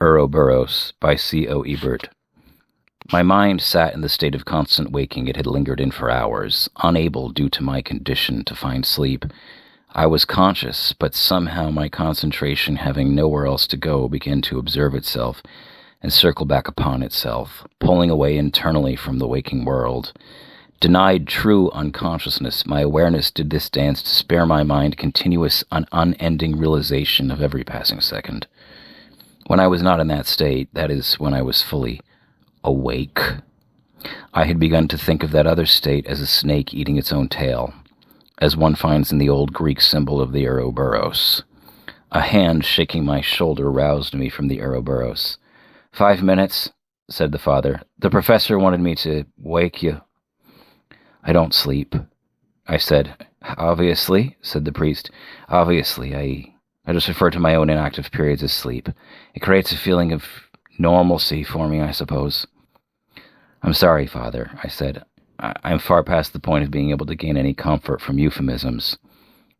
Ouroboros by C.O. Ebert. My mind sat in the state of constant waking it had lingered in for hours, unable, due to my condition, to find sleep. I was conscious, but somehow my concentration, having nowhere else to go, began to observe itself and circle back upon itself, pulling away internally from the waking world. Denied true unconsciousness, my awareness did this dance to spare my mind continuous, unending realization of every passing second. When I was not in that state, that is, when I was fully awake, I had begun to think of that other state as a snake eating its own tail, as one finds in the old Greek symbol of the Ouroboros. A hand shaking my shoulder roused me from the Ouroboros. 5 minutes, said the father. The professor wanted me to wake you. I don't sleep, I said. Obviously, said the priest. Obviously, I just refer to my own inactive periods as sleep. It creates a feeling of normalcy for me, I suppose. I'm sorry, Father, I said. I'm far past the point of being able to gain any comfort from euphemisms.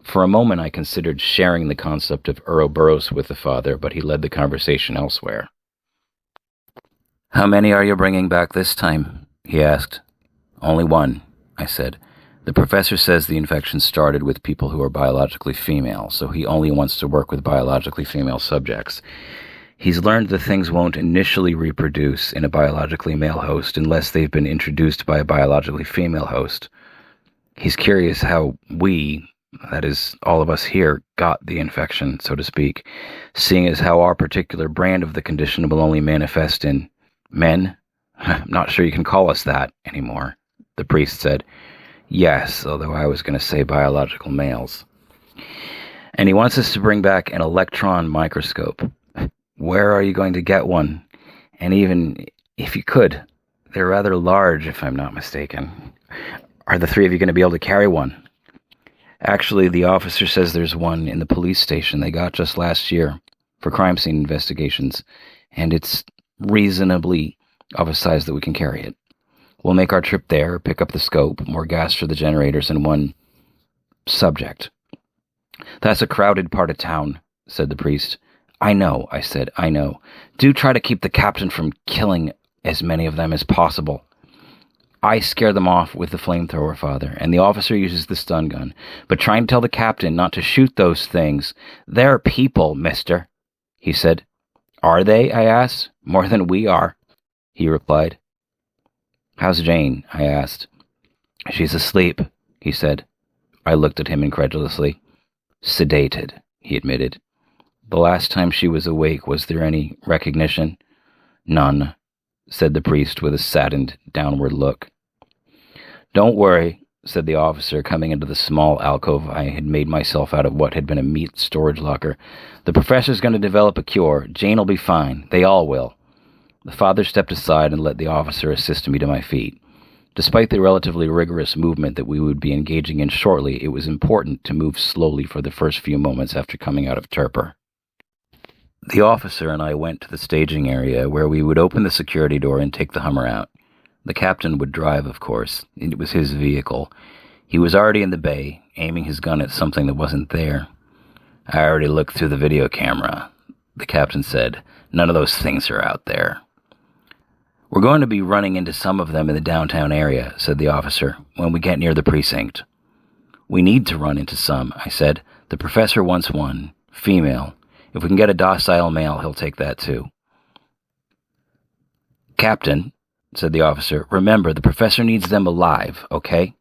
For a moment I considered sharing the concept of Ouroboros with the father, but he led the conversation elsewhere. How many are you bringing back this time? He asked. Only one, I said. The professor says the infection started with people who are biologically female, so he only wants to work with biologically female subjects. He's learned that things won't initially reproduce in a biologically male host unless they've been introduced by a biologically female host. He's curious how we, that is, all of us here, got the infection, so to speak, seeing as how our particular brand of the condition will only manifest in men. I'm not sure you can call us that anymore, the priest said. Yes, although I was going to say biological males. And he wants us to bring back an electron microscope. Where are you going to get one? And even if you could, they're rather large, if I'm not mistaken. Are the three of you going to be able to carry one? Actually, the officer says there's one in the police station they got just last year for crime scene investigations, and it's reasonably of a size that we can carry it. We'll make our trip there, pick up the scope, more gas for the generators, and one subject. That's a crowded part of town, said the priest. I know, I said, I know. Do try to keep the captain from killing as many of them as possible. I scare them off with the flamethrower, Father, and the officer uses the stun gun. But try and tell the captain not to shoot those things. They're people, mister, he said. Are they? I asked. More than we are, he replied. How's Jane? I asked. She's asleep, he said. I looked at him incredulously. Sedated, he admitted. The last time she was awake, was there any recognition? None, said the priest with a saddened, downward look. Don't worry, said the officer, coming into the small alcove I had made myself out of what had been a meat storage locker. The professor's going to develop a cure. Jane'll be fine. They all will. The father stepped aside and let the officer assist me to my feet. Despite the relatively rigorous movement that we would be engaging in shortly, it was important to move slowly for the first few moments after coming out of torpor. The officer and I went to the staging area where we would open the security door and take the Hummer out. The captain would drive, of course. It was his vehicle. He was already in the bay, aiming his gun at something that wasn't there. I already looked through the video camera, the captain said. None of those things are out there. We're going to be running into some of them in the downtown area, said the officer, when we get near the precinct. We need to run into some, I said. The professor wants one, female. If we can get a docile male, he'll take that too. Captain, said the officer, remember, the professor needs them alive, okay?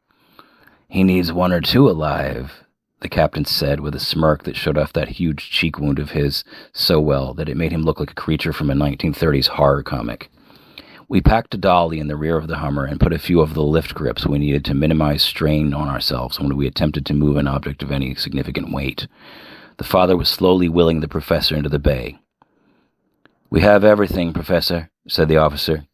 He needs one or two alive, the captain said with a smirk that showed off that huge cheek wound of his so well that it made him look like a creature from a 1930s horror comic. We packed a dolly in the rear of the Hummer and put a few of the lift grips we needed to minimize strain on ourselves when we attempted to move an object of any significant weight. The father was slowly wheeling the professor into the bay. We have everything, Professor, said the officer.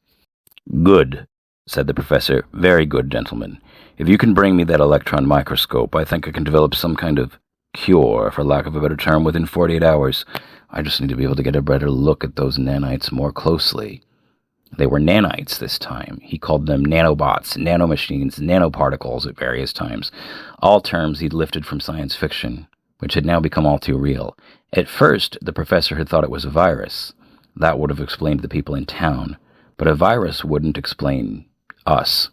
Good, said the professor. Very good, gentlemen. If you can bring me that electron microscope, I think I can develop some kind of cure, for lack of a better term, within 48 hours. I just need to be able to get a better look at those nanites more closely. They were nanites this time. He called them nanobots, nanomachines, nanoparticles at various times, all terms he'd lifted from science fiction, which had now become all too real. At first, the professor had thought it was a virus. That would have explained the people in town, but a virus wouldn't explain us.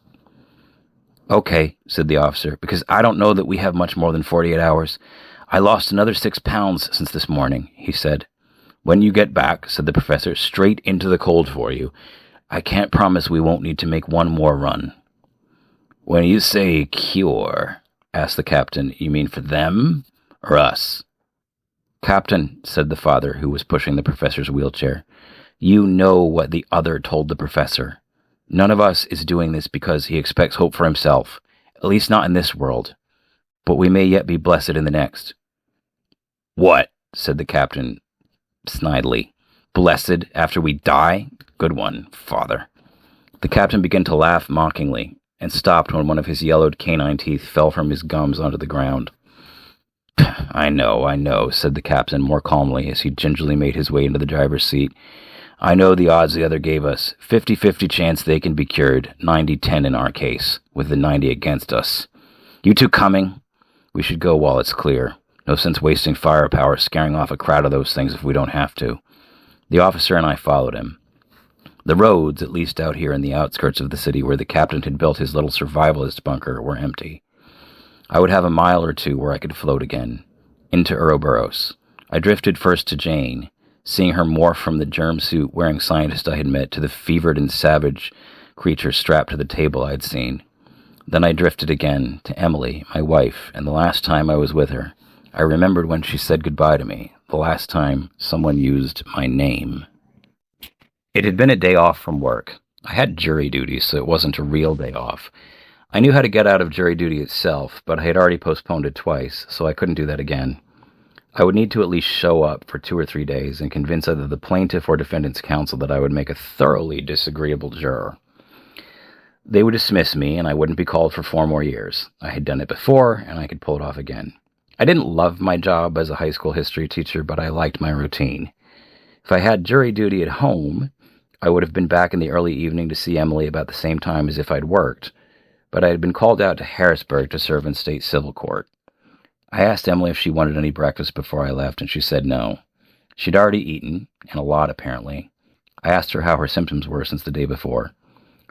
Okay, said the officer, because I don't know that we have much more than 48 hours. I lost another 6 pounds since this morning, he said. When you get back, said the professor, straight into the cold for you. I can't promise we won't need to make one more run. When you say cure, asked the captain, you mean for them or us? Captain, said the father, who was pushing the professor's wheelchair, you know what the other told the professor. None of us is doing this because he expects hope for himself, at least not in this world, but we may yet be blessed in the next. What? Said the captain snidely. Blessed after we die? Good one, father. The captain began to laugh mockingly, and stopped when one of his yellowed canine teeth fell from his gums onto the ground. I know, said the captain more calmly as he gingerly made his way into the driver's seat. I know the odds the other gave us. 50-50 chance they can be cured. 90-10 in our case, with the 90 against us. You two coming? We should go while it's clear. No sense wasting firepower scaring off a crowd of those things if we don't have to. The officer and I followed him. The roads, at least out here in the outskirts of the city where the captain had built his little survivalist bunker, were empty. I would have a mile or two where I could float again, into Ouroboros. I drifted first to Jane, seeing her morph from the germ suit-wearing scientist I had met to the fevered and savage creature strapped to the table I'd seen. Then I drifted again to Emily, my wife, and the last time I was with her, I remembered when she said goodbye to me, the last time someone used my name. It had been a day off from work. I had jury duty, so it wasn't a real day off. I knew how to get out of jury duty itself, but I had already postponed it twice, so I couldn't do that again. I would need to at least show up for 2 or 3 days and convince either the plaintiff or defendant's counsel that I would make a thoroughly disagreeable juror. They would dismiss me, and I wouldn't be called for 4 more years. I had done it before, and I could pull it off again. I didn't love my job as a high school history teacher, but I liked my routine. If I had jury duty at home, I would have been back in the early evening to see Emily about the same time as if I'd worked, but I had been called out to Harrisburg to serve in state civil court. I asked Emily if she wanted any breakfast before I left, and she said no. She'd already eaten, and a lot apparently. I asked her how her symptoms were since the day before.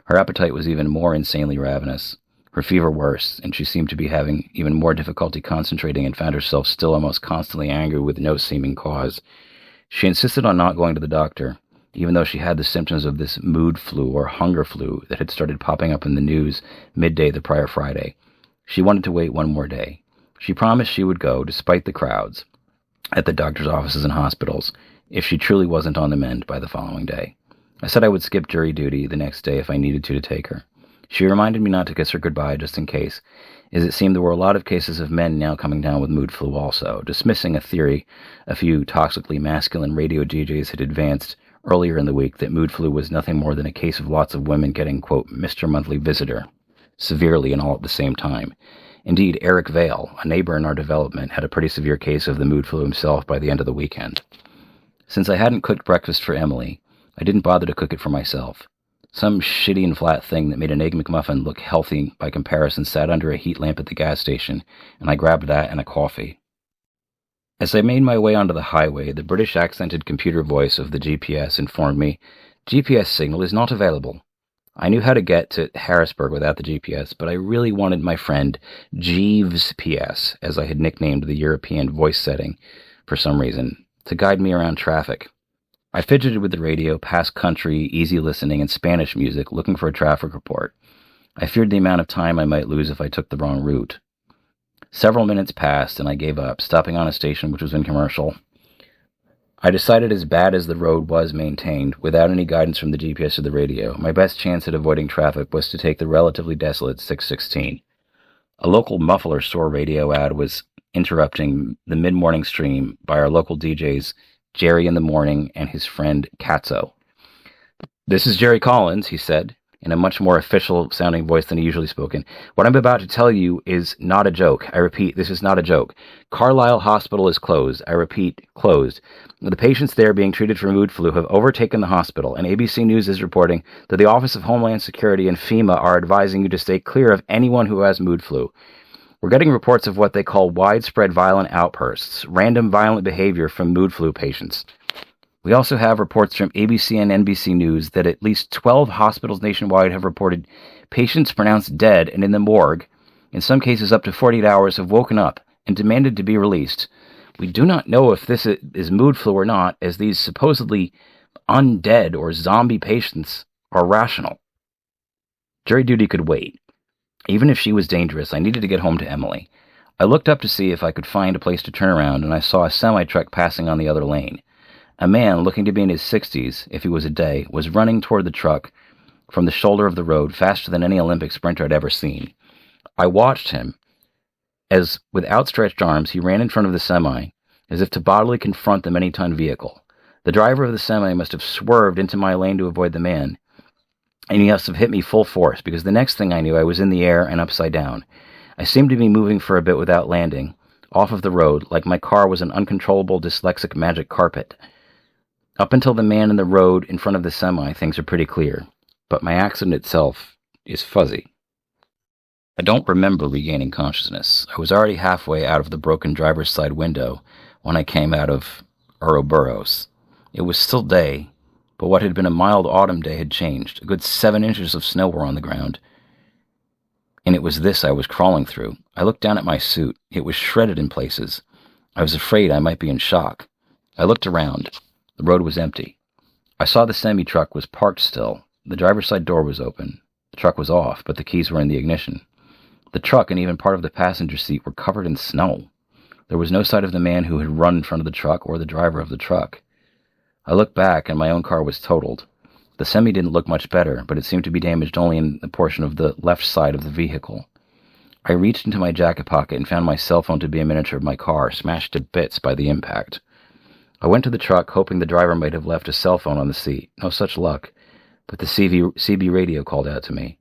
Her appetite was even more insanely ravenous, her fever worse, and she seemed to be having even more difficulty concentrating and found herself still almost constantly angry with no seeming cause. She insisted on not going to the doctor, even though she had the symptoms of this mood flu or hunger flu that had started popping up in the news midday the prior Friday. She wanted to wait 1 more day. She promised she would go, despite the crowds, at the doctor's offices and hospitals, if she truly wasn't on the mend by the following day. I said I would skip jury duty the next day if I needed to take her. She reminded me not to kiss her goodbye just in case, as it seemed there were a lot of cases of men now coming down with mood flu also, dismissing a theory a few toxically masculine radio DJs had advanced earlier in the week that mood flu was nothing more than a case of lots of women getting, quote, Mr. Monthly Visitor, severely and all at the same time. Indeed, Eric Vale, a neighbor in our development, had a pretty severe case of the mood flu himself by the end of the weekend. Since I hadn't cooked breakfast for Emily, I didn't bother to cook it for myself. Some shitty and flat thing that made an Egg McMuffin look healthy by comparison sat under a heat lamp at the gas station, and I grabbed that and a coffee. As I made my way onto the highway, the British-accented computer voice of the GPS informed me, GPS signal is not available. I knew how to get to Harrisburg without the GPS, but I really wanted my friend Jeeves PS, as I had nicknamed the European voice setting for some reason, to guide me around traffic. I fidgeted with the radio, past country, easy listening, and Spanish music, looking for a traffic report. I feared the amount of time I might lose if I took the wrong route. Several minutes passed, and I gave up, stopping on a station which was in commercial. I decided as bad as the road was maintained, without any guidance from the GPS or the radio, my best chance at avoiding traffic was to take the relatively desolate 616. A local muffler store radio ad was interrupting the mid-morning stream by our local DJs, Jerry in the Morning and his friend Katzo. "This is Jerry Collins," he said, in a much more official-sounding voice than he usually spoke in. "What I'm about to tell you is not a joke. I repeat, this is not a joke. Carlisle Hospital is closed. I repeat, closed. The patients there being treated for mood flu have overtaken the hospital, and ABC News is reporting that the Office of Homeland Security and FEMA are advising you to stay clear of anyone who has mood flu. We're getting reports of what they call widespread violent outbursts, random violent behavior from mood flu patients. We also have reports from ABC and NBC News that at least 12 hospitals nationwide have reported patients pronounced dead and in the morgue, in some cases up to 48 hours, have woken up and demanded to be released. We do not know if this is mood flu or not, as these supposedly undead or zombie patients are rational. Jury duty could wait. Even if she was dangerous, I needed to get home to Emily. I looked up to see if I could find a place to turn around, and I saw a semi-truck passing on the other lane. A man, looking to be in his 60s, if he was a day, was running toward the truck from the shoulder of the road faster than any Olympic sprinter I'd ever seen. I watched him as, with outstretched arms, he ran in front of the semi, as if to bodily confront the many-ton vehicle. The driver of the semi must have swerved into my lane to avoid the man, and he must have hit me full force, because the next thing I knew, I was in the air and upside down. I seemed to be moving for a bit without landing, off of the road, like my car was an uncontrollable dyslexic magic carpet. Up until the man in the road in front of the semi, things are pretty clear, but my accident itself is fuzzy. I don't remember regaining consciousness. I was already halfway out of the broken driver's side window when I came out of Ouroboros. It was still day, but what had been a mild autumn day had changed. A good 7 inches of snow were on the ground, and it was this I was crawling through. I looked down at my suit. It was shredded in places. I was afraid I might be in shock. I looked around. The road was empty. I saw the semi-truck was parked still. The driver's side door was open. The truck was off, but the keys were in the ignition. The truck and even part of the passenger seat were covered in snow. There was no sight of the man who had run in front of the truck or the driver of the truck. I looked back, and my own car was totaled. The semi didn't look much better, but it seemed to be damaged only in the portion of the left side of the vehicle. I reached into my jacket pocket and found my cell phone to be a miniature of my car, smashed to bits by the impact. I went to the truck, hoping the driver might have left a cell phone on the seat. No such luck, but the CB radio called out to me.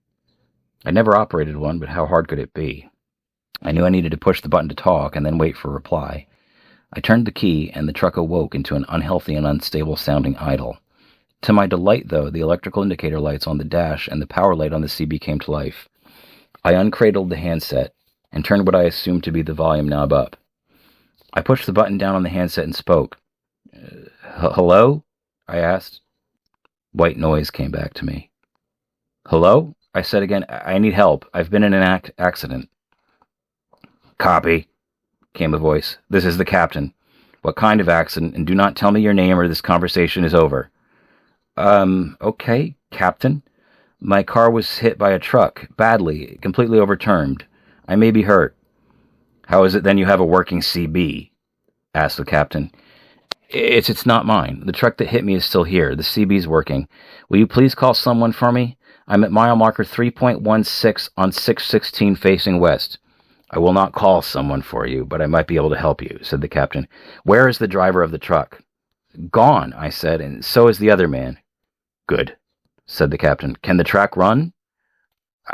I never operated one, but how hard could it be? I knew I needed to push the button to talk and then wait for a reply. I turned the key, and the truck awoke into an unhealthy and unstable-sounding idle. To my delight, though, the electrical indicator lights on the dash and the power light on the CB came to life. I uncradled the handset and turned what I assumed to be the volume knob up. I pushed the button down on the handset and spoke. Hello? I asked. White noise came back to me. Hello? I said again. I need help. I've been in an accident. Copy, came a voice. This is the captain. What kind of accident? And do not tell me your name or this conversation is over. Okay, Captain. My car was hit by a truck, badly, completely overturned. I may be hurt. How is it then you have a working CB? Asked the captain. It's not mine. The truck that hit me is still here. The CB's working. Will you please call someone for me? I'm at mile marker 3.16 on 616 facing west. I will not call someone for you, but I might be able to help you, said the captain. Where is the driver of the truck? Gone, I said, and so is the other man. Good, said the captain. Can the truck run?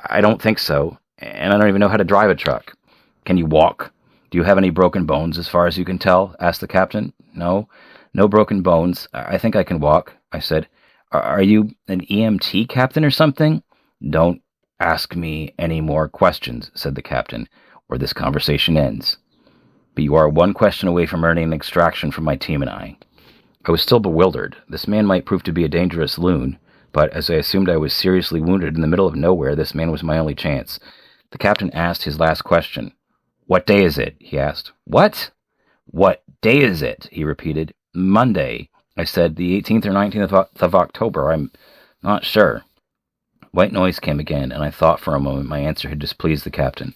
I don't think so, and I don't even know how to drive a truck. Can you walk? Do you have any broken bones as far as you can tell? Asked the captain. No broken bones. I think I can walk, I said. Are you an EMT captain or something? Don't ask me any more questions, said the captain, or this conversation ends. But you are one question away from earning an extraction from my team and I. I was still bewildered. This man might prove to be a dangerous loon, but as I assumed I was seriously wounded in the middle of nowhere, this man was my only chance. The captain asked his last question. What day is it? He asked. What? What day is it? He repeated. Monday. I said, the 18th or 19th of October. I'm not sure. White noise came again, and I thought for a moment my answer had displeased the captain.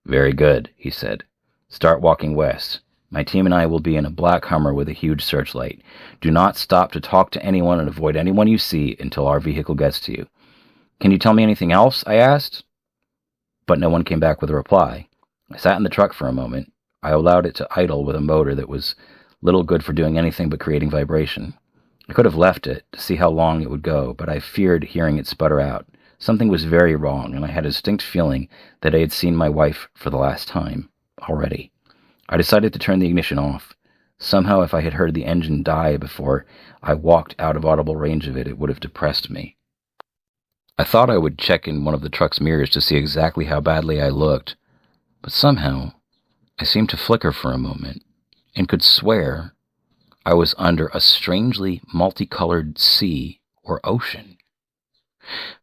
Very good, he said. Start walking west. My team and I will be in a black Hummer with a huge searchlight. Do not stop to talk to anyone and avoid anyone you see until our vehicle gets to you. Can you tell me anything else? I asked. But no one came back with a reply. I sat in the truck for a moment. I allowed it to idle with a motor that was little good for doing anything but creating vibration. I could have left it to see how long it would go, but I feared hearing it sputter out. Something was very wrong, and I had a distinct feeling that I had seen my wife for the last time already. I decided to turn the ignition off. Somehow, if I had heard the engine die before I walked out of audible range of it, it would have depressed me. I thought I would check in one of the truck's mirrors to see exactly how badly I looked, but somehow I seemed to flicker for a moment and could swear I was under a strangely multicolored sea or ocean.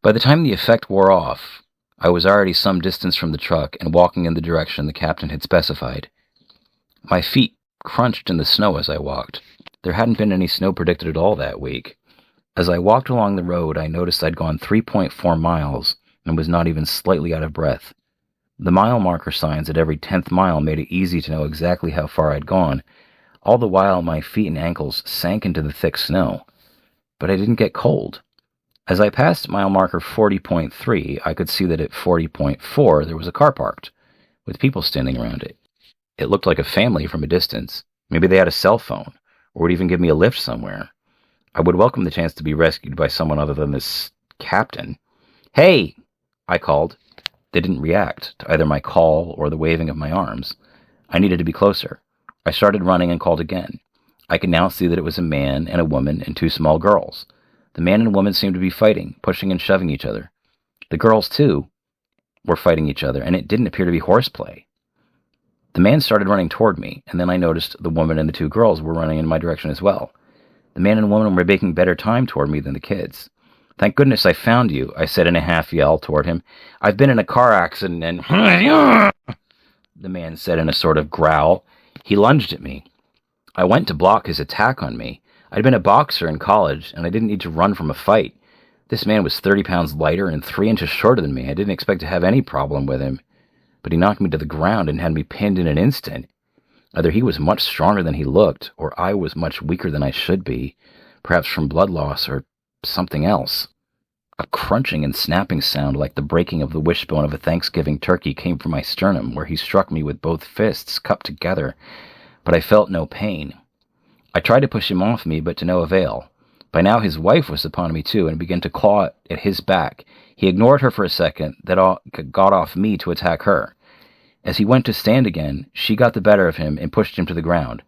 By the time the effect wore off, I was already some distance from the truck and walking in the direction the captain had specified. My feet crunched in the snow as I walked. There hadn't been any snow predicted at all that week. As I walked along the road, I noticed I'd gone 3.4 miles and was not even slightly out of breath. The mile marker signs at every 10th mile made it easy to know exactly how far I'd gone. All the while, my feet and ankles sank into the thick snow. But I didn't get cold. As I passed mile marker 40.3, I could see that at 40.4 there was a car parked, with people standing around it. It looked like a family from a distance. Maybe they had a cell phone, or would even give me a lift somewhere. I would welcome the chance to be rescued by someone other than this captain. "Hey!" I called. They didn't react to either my call or the waving of my arms. I needed to be closer. I started running and called again. I could now see that it was a man and a woman and 2 small girls. The man and woman seemed to be fighting, pushing and shoving each other. The girls, too, were fighting each other, and it didn't appear to be horseplay. The man started running toward me, and then I noticed the woman and the 2 girls were running in my direction as well. The man and woman were making better time toward me than the kids. "Thank goodness I found you," I said in a half-yell toward him. "I've been in a car accident and—" the man said in a sort of growl. He lunged at me. I went to block his attack on me. I'd been a boxer in college, and I didn't need to run from a fight. This man was 30 pounds lighter and 3 inches shorter than me. I didn't expect to have any problem with him. But he knocked me to the ground and had me pinned in an instant. Either he was much stronger than he looked, or I was much weaker than I should be, perhaps from blood loss or something else. A crunching and snapping sound like the breaking of the wishbone of a Thanksgiving turkey came from my sternum, where he struck me with both fists cupped together, but I felt no pain. I tried to push him off me, but to no avail. By now his wife was upon me too, and began to claw at his back. He ignored her for a second, then got off me to attack her. As he went to stand again, she got the better of him and pushed him to the ground.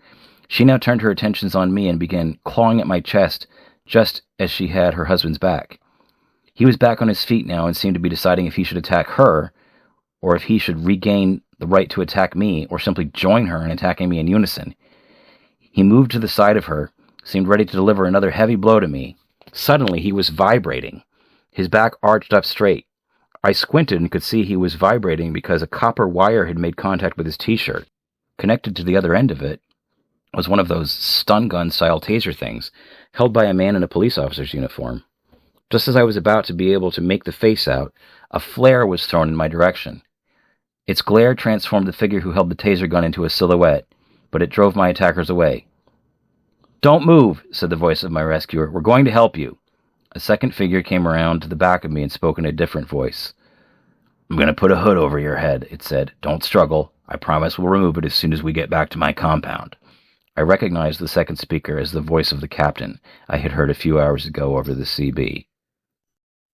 She now turned her attentions on me and began clawing at my chest, just as she had her husband's back. He was back on his feet now and seemed to be deciding if he should attack her, or if he should regain the right to attack me, or simply join her in attacking me in unison. He moved to the side of her, seemed ready to deliver another heavy blow to me. Suddenly he was vibrating. His back arched up straight. I squinted and could see he was vibrating because a copper wire had made contact with his t-shirt. Connected to the other end of it was one of those stun gun-style taser things, held by a man in a police officer's uniform. Just as I was about to be able to make the face out, a flare was thrown in my direction. Its glare transformed the figure who held the taser gun into a silhouette, but it drove my attackers away. "Don't move," said the voice of my rescuer. "We're going to help you." A second figure came around to the back of me and spoke in a different voice. "I'm going to put a hood over your head," it said. "Don't struggle. I promise we'll remove it as soon as we get back to my compound." I recognized the second speaker as the voice of the captain I had heard a few hours ago over the CB.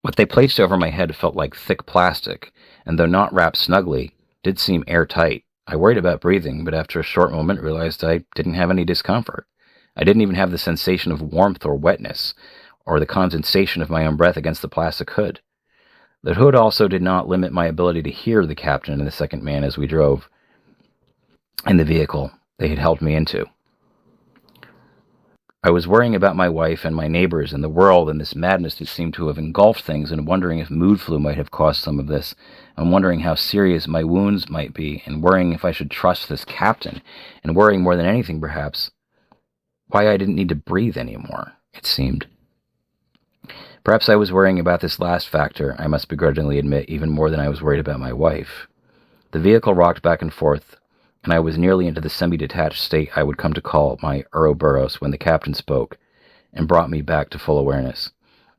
What they placed over my head felt like thick plastic, and though not wrapped snugly, did seem airtight. I worried about breathing, but after a short moment realized I didn't have any discomfort. I didn't even have the sensation of warmth or wetness, or the condensation of my own breath against the plastic hood. The hood also did not limit my ability to hear the captain and the second man as we drove in the vehicle they had helped me into. I was worrying about my wife and my neighbors and the world and this madness that seemed to have engulfed things, and wondering if mood flu might have caused some of this, and wondering how serious my wounds might be, and worrying if I should trust this captain, and worrying more than anything, perhaps, why I didn't need to breathe anymore, it seemed. Perhaps I was worrying about this last factor, I must begrudgingly admit, even more than I was worried about my wife. The vehicle rocked back and forth, and I was nearly into the semi-detached state I would come to call my Ouroboros when the captain spoke, and brought me back to full awareness.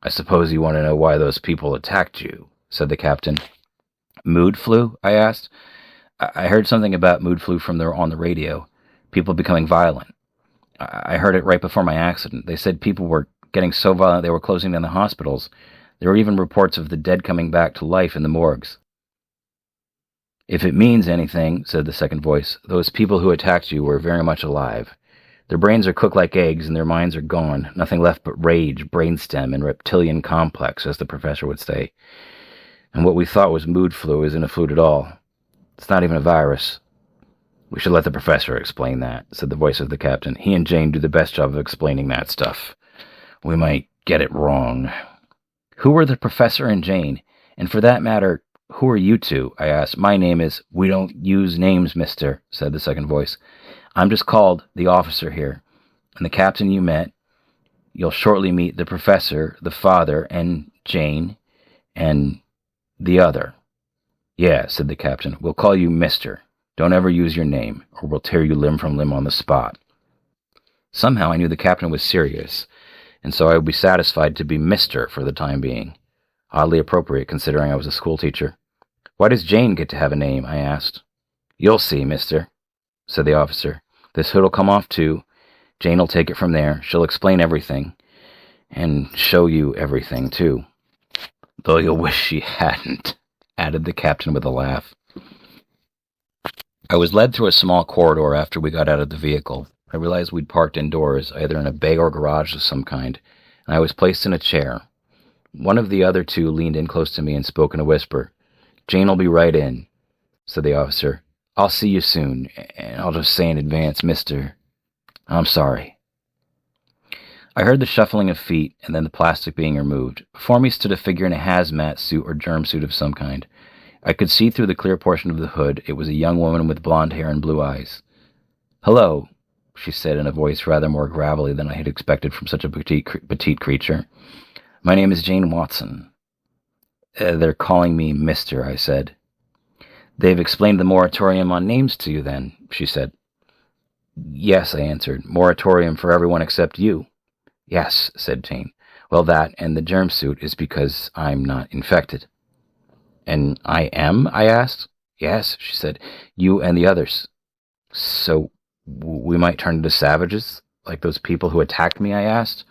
"I suppose you want to know why those people attacked you," said the captain. "Mood flu?" I asked. I heard something about mood flu on the radio, people becoming violent. I heard it right before my accident. They said people were getting so violent they were closing down the hospitals. There were even reports of the dead coming back to life in the morgues. "If it means anything," said the second voice, "those people who attacked you were very much alive. Their brains are cooked like eggs and their minds are gone, nothing left but rage, brainstem, and reptilian complex, as the professor would say. And what we thought was mood flu isn't a flu at all. It's not even a virus. We should let the professor explain that, said the voice of the captain. He and Jane do the best job of explaining that stuff. We might get it wrong. Who are the professor and Jane? And for that matter, who are you two? I asked. My name is... We don't use names, mister, said the second voice. I'm just called the officer here. And the captain you met, you'll shortly meet the professor, the father, and Jane, and the other. Yeah, said the captain. We'll call you mister. Don't ever use your name, or we'll tear you limb from limb on the spot. Somehow I knew the captain was serious, and so I would be satisfied to be mister for the time being. Oddly appropriate, considering I was a schoolteacher. Why does Jane get to have a name? I asked. You'll see, mister, said the officer. This hood'll come off too. Jane'll take it from there. She'll explain everything, and show you everything too. Though you'll wish she hadn't, added the captain with a laugh. I was led through a small corridor after we got out of the vehicle. I realized we'd parked indoors, either in a bay or garage of some kind, and I was placed in a chair. One of the other two leaned in close to me and spoke in a whisper. Jane'll be right in, said the officer. I'll see you soon, and I'll just say in advance, mister, I'm sorry. I heard the shuffling of feet, and then the plastic being removed. Before me stood a figure in a hazmat suit or germ suit of some kind. I could see through the clear portion of the hood. It was a young woman with blonde hair and blue eyes. Hello, she said in a voice rather more gravelly than I had expected from such a petite creature. My name is Jane Watson. They're calling me Mister, I said. They've explained the moratorium on names to you then, she said. Yes, I answered. Moratorium for everyone except you. Yes, said Jane. Well, that and the germ suit is because I'm not infected. And I am? I asked. Yes, she said. You and the others. So we might turn into savages? Like those people who attacked me? I asked.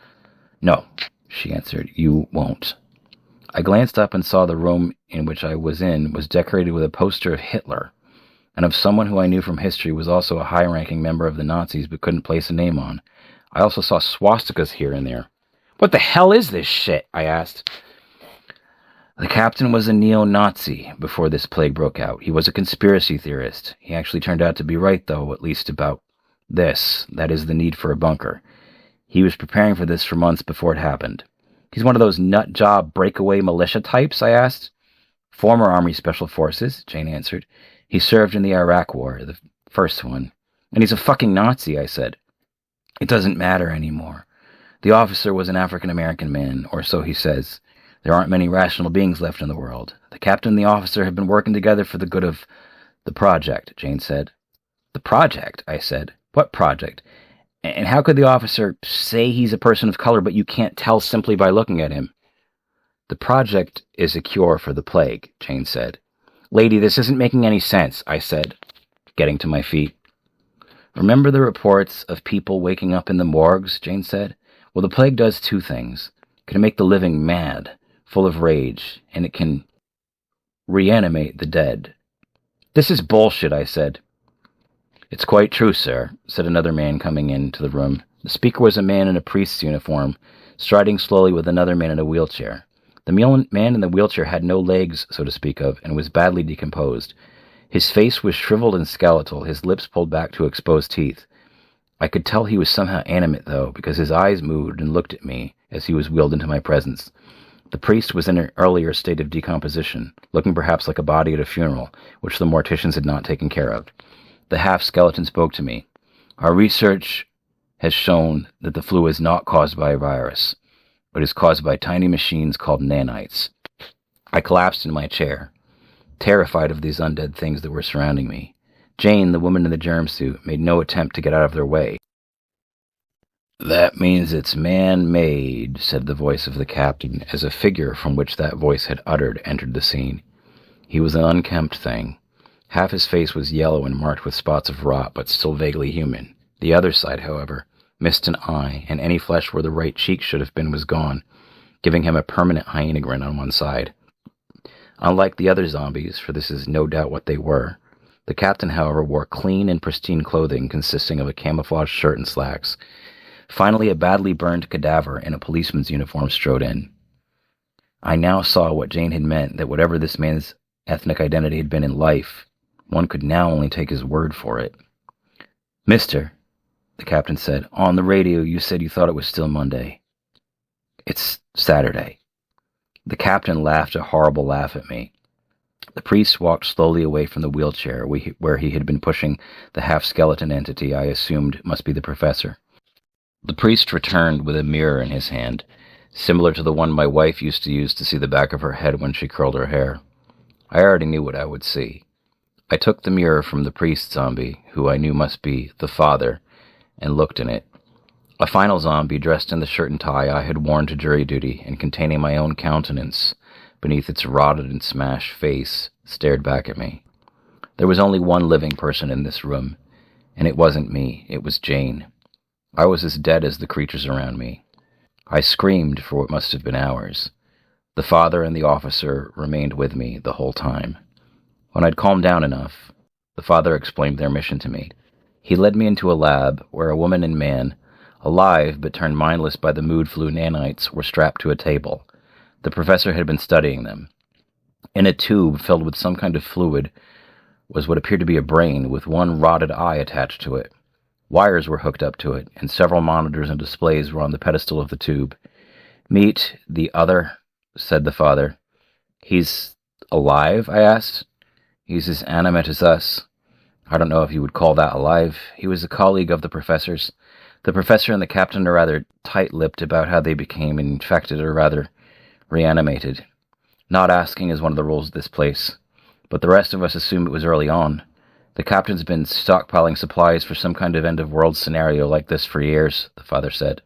No, she answered. You won't. I glanced up and saw the room in which I was decorated with a poster of Hitler, and of someone who I knew from history was also a high-ranking member of the Nazis but couldn't place a name on. I also saw swastikas here and there. What the hell is this shit? I asked. The captain was a neo-Nazi before this plague broke out. He was a conspiracy theorist. He actually turned out to be right, though, at least about this. That is the need for a bunker. He was preparing for this for months before it happened. He's one of those nut-job breakaway militia types, I asked. Former Army Special Forces, Jane answered. He served in the Iraq War, the first one. And he's a fucking Nazi, I said. It doesn't matter anymore. The officer was an African-American man, or so he says. There aren't many rational beings left in the world. The captain and the officer have been working together for the good of the project, Jane said. The project? I said. What project? And how could the officer say he's a person of color, but you can't tell simply by looking at him? The project is a cure for the plague, Jane said. Lady, this isn't making any sense, I said, getting to my feet. Remember the reports of people waking up in the morgues, Jane said? Well, the plague does two things. It can make the living mad, full of rage, and it can reanimate the dead. This is bullshit, I said. It's quite true, sir, said another man coming into the room. The speaker was a man in a priest's uniform, striding slowly with another man in a wheelchair. The man in the wheelchair had no legs, so to speak of, and was badly decomposed. His face was shriveled and skeletal, his lips pulled back to expose teeth. I could tell he was somehow animate, though, because his eyes moved and looked at me as he was wheeled into my presence. The priest was in an earlier state of decomposition, looking perhaps like a body at a funeral, which the morticians had not taken care of. The half-skeleton spoke to me. Our research has shown that the flu is not caused by a virus, but is caused by tiny machines called nanites. I collapsed in my chair, terrified of these undead things that were surrounding me. Jane, the woman in the germ suit, made no attempt to get out of their way. That means it's man-made, said the voice of the captain, as a figure from which that voice had uttered entered the scene. He was an unkempt thing. Half his face was yellow and marked with spots of rot, but still vaguely human. The other side, however, missed an eye, and any flesh where the right cheek should have been was gone, giving him a permanent hyena grin on one side. Unlike the other zombies, for this is no doubt what they were, the captain, however, wore clean and pristine clothing consisting of a camouflage shirt and slacks. Finally, a badly burned cadaver in a policeman's uniform strode in. I now saw what Jane had meant, that whatever this man's ethnic identity had been in life, one could now only take his word for it. "Mister," the captain said, "on the radio you said you thought it was still Monday. It's Saturday." The captain laughed a horrible laugh at me. The priest walked slowly away from the wheelchair where he had been pushing the half-skeleton entity I assumed must be the professor. The priest returned with a mirror in his hand, similar to the one my wife used to use to see the back of her head when she curled her hair. I already knew what I would see. I took the mirror from the priest zombie, who I knew must be the father, and looked in it. A final zombie dressed in the shirt and tie I had worn to jury duty and containing my own countenance beneath its rotted and smashed face stared back at me. There was only one living person in this room, and it wasn't me, it was Jane. I was as dead as the creatures around me. I screamed for what must have been hours. The father and the officer remained with me the whole time. When I'd calmed down enough, the father explained their mission to me. He led me into a lab where a woman and man, alive but turned mindless by the mood flu nanites, were strapped to a table. The professor had been studying them. In a tube filled with some kind of fluid was what appeared to be a brain with one rotted eye attached to it. Wires were hooked up to it, and several monitors and displays were on the pedestal of the tube. "Meet the other," said the father. "He's alive?" I asked. "He's as animate as us." "I don't know if you would call that alive. He was a colleague of the professor's. The professor and the captain are rather tight-lipped about how they became infected, or rather reanimated. Not asking is one of the rules of this place, but the rest of us assume it was early on. The captain's been stockpiling supplies for some kind of end-of-world scenario like this for years," the father said.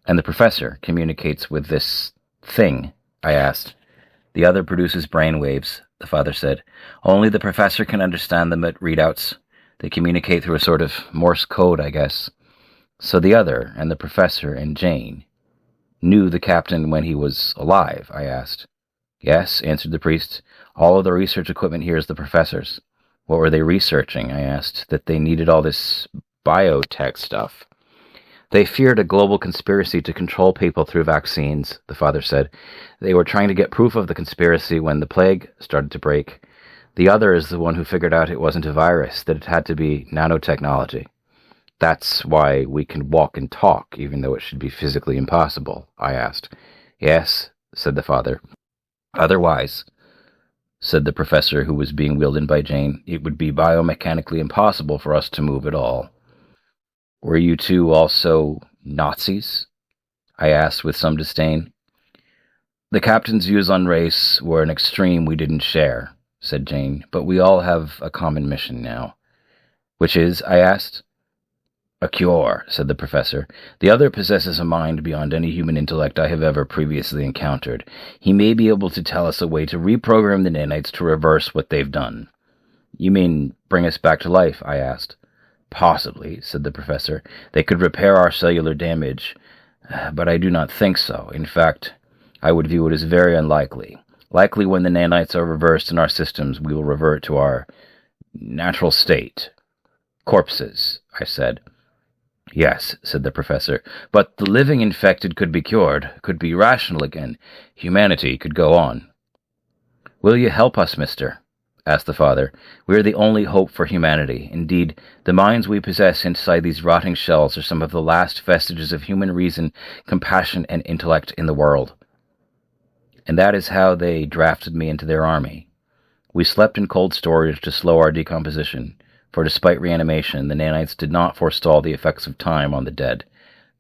"And the professor communicates with this thing?" I asked. "The other produces brainwaves," the father said. "Only the professor can understand them at readouts. They communicate through a sort of Morse code, I guess." "So the other, and the professor, and Jane knew the captain when he was alive?" I asked. "Yes," answered the priest. "All of the research equipment here is the professor's." "What were they researching?" I asked. "That they needed all this biotech stuff." "They feared a global conspiracy to control people through vaccines," the father said. "They were trying to get proof of the conspiracy when the plague started to break. The other is the one who figured out it wasn't a virus, that it had to be nanotechnology. That's why we can walk and talk, even though it should be physically impossible," I asked. "Yes," said the father. "Otherwise," said the professor, who was being wheeled in by Jane, "it would be biomechanically impossible for us to move at all." "Were you two also Nazis?" I asked with some disdain. "The captain's views on race were an extreme we didn't share," said Jane, "but we all have a common mission now." "Which is?" I asked. "A cure," said the professor. "The other possesses a mind beyond any human intellect I have ever previously encountered. He may be able to tell us a way to reprogram the nanites to reverse what they've done." "You mean bring us back to life?" I asked. "Possibly," said the professor. "They could repair our cellular damage, but I do not think so. In fact, I would view it as very unlikely. Likely when the nanites are reversed in our systems, we will revert to our natural state." "Corpses," I said. "Yes," said the professor, "but the living infected could be cured, could be rational again. Humanity could go on." "Will you help us, mister?" asked the father. "We are the only hope for humanity. Indeed, the minds we possess inside these rotting shells are some of the last vestiges of human reason, compassion, and intellect in the world." And that is how they drafted me into their army. We slept in cold storage to slow our decomposition, for despite reanimation, the nanites did not forestall the effects of time on the dead.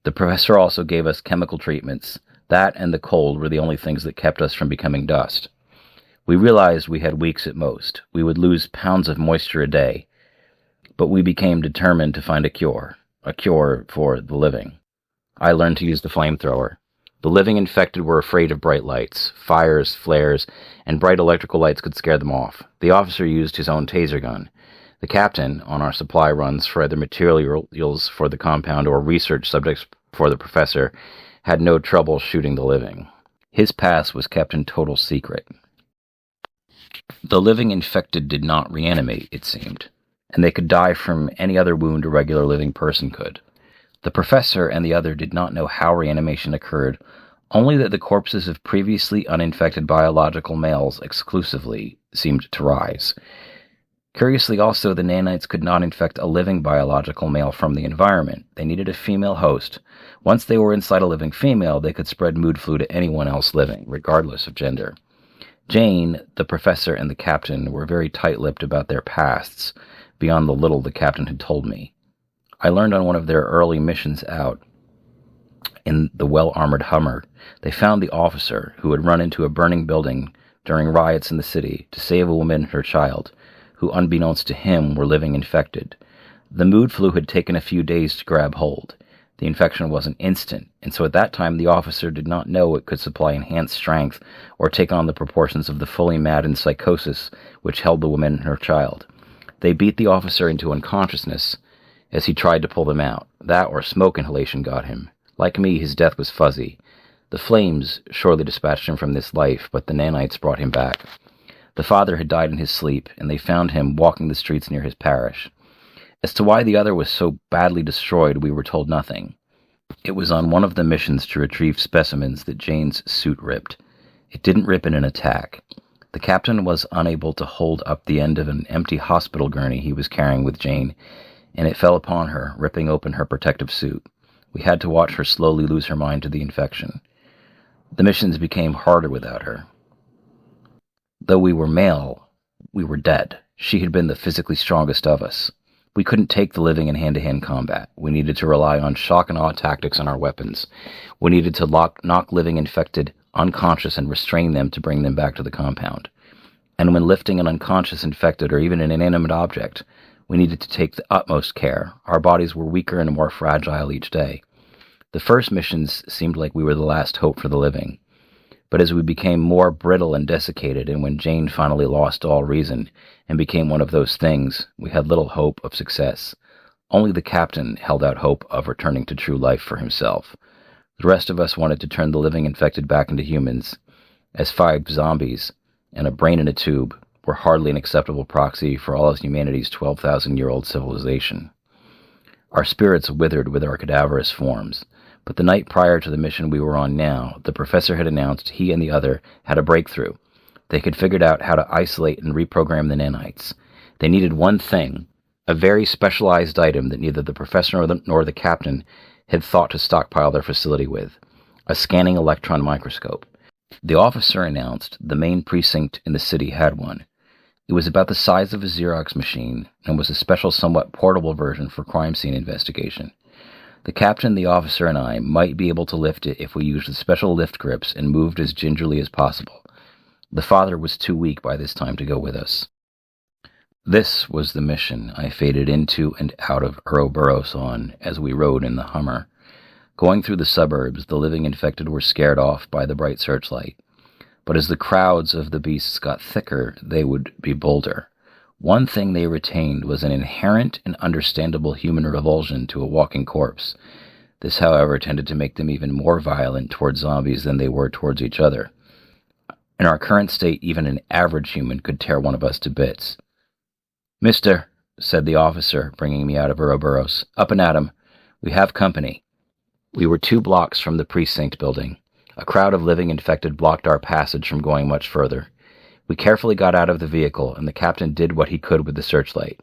The professor also gave us chemical treatments. That and the cold were the only things that kept us from becoming dust. We realized we had weeks at most. We would lose pounds of moisture a day. But we became determined to find a cure for the living. I learned to use the flamethrower. The living infected were afraid of bright lights. Fires, flares, and bright electrical lights could scare them off. The officer used his own taser gun. The captain, on our supply runs for either materials for the compound or research subjects for the professor, had no trouble shooting the living. His pass was kept in total secret. The living infected did not reanimate, it seemed, and they could die from any other wound a regular living person could. The professor and the other did not know how reanimation occurred, only that the corpses of previously uninfected biological males exclusively seemed to rise. Curiously also, the nanites could not infect a living biological male from the environment. They needed a female host. Once they were inside a living female, they could spread mood flu to anyone else living, regardless of gender. Jane, the professor, and the captain were very tight-lipped about their pasts, beyond the little the captain had told me. I learned on one of their early missions out, in the well-armored Hummer, they found the officer who had run into a burning building during riots in the city to save a woman and her child, who, unbeknownst to him, were living infected. The mood flu had taken a few days to grab hold. The infection wasn't instant, and so at that time the officer did not know it could supply enhanced strength or take on the proportions of the fully maddened psychosis which held the woman and her child. They beat the officer into unconsciousness as he tried to pull them out. That or smoke inhalation got him. Like me, his death was fuzzy. The flames surely dispatched him from this life, but the nanites brought him back. The father had died in his sleep, and they found him walking the streets near his parish. As to why the other was so badly destroyed, we were told nothing. It was on one of the missions to retrieve specimens that Jane's suit ripped. It didn't rip in an attack. The captain was unable to hold up the end of an empty hospital gurney he was carrying with Jane, and it fell upon her, ripping open her protective suit. We had to watch her slowly lose her mind to the infection. The missions became harder without her. Though we were male, we were dead. She had been the physically strongest of us. We couldn't take the living in hand-to-hand combat. We needed to rely on shock and awe tactics on our weapons. We needed to knock living infected unconscious and restrain them to bring them back to the compound. And when lifting an unconscious infected or even an inanimate object, we needed to take the utmost care. Our bodies were weaker and more fragile each day. The first missions seemed like we were the last hope for the living. But as we became more brittle and desiccated, and when Jane finally lost all reason and became one of those things, we had little hope of success. Only the captain held out hope of returning to true life for himself. The rest of us wanted to turn the living infected back into humans, as 5 zombies and a brain in a tube were hardly an acceptable proxy for all of humanity's 12,000-year-old civilization. Our spirits withered with our cadaverous forms. But the night prior to the mission we were on now, the professor had announced he and the other had a breakthrough. They had figured out how to isolate and reprogram the nanites. They needed one thing, a very specialized item that neither the professor nor the captain had thought to stockpile their facility with, a scanning electron microscope. The officer announced the main precinct in the city had one. It was about the size of a Xerox machine and was a special, somewhat portable version for crime scene investigation. The captain, the officer, and I might be able to lift it if we used the special lift grips and moved as gingerly as possible. The father was too weak by this time to go with us. This was the mission I faded into and out of Ouroboros on as we rode in the Hummer. Going through the suburbs, the living infected were scared off by the bright searchlight. But as the crowds of the beasts got thicker, they would be bolder. One thing they retained was an inherent and understandable human revulsion to a walking corpse. This, however, tended to make them even more violent towards zombies than they were towards each other. In our current state, even an average human could tear one of us to bits. "Mister," said the officer, bringing me out of Ouroboros, "up and at 'em. We have company." We were 2 blocks from the precinct building. A crowd of living infected blocked our passage from going much further. We carefully got out of the vehicle, and the captain did what he could with the searchlight.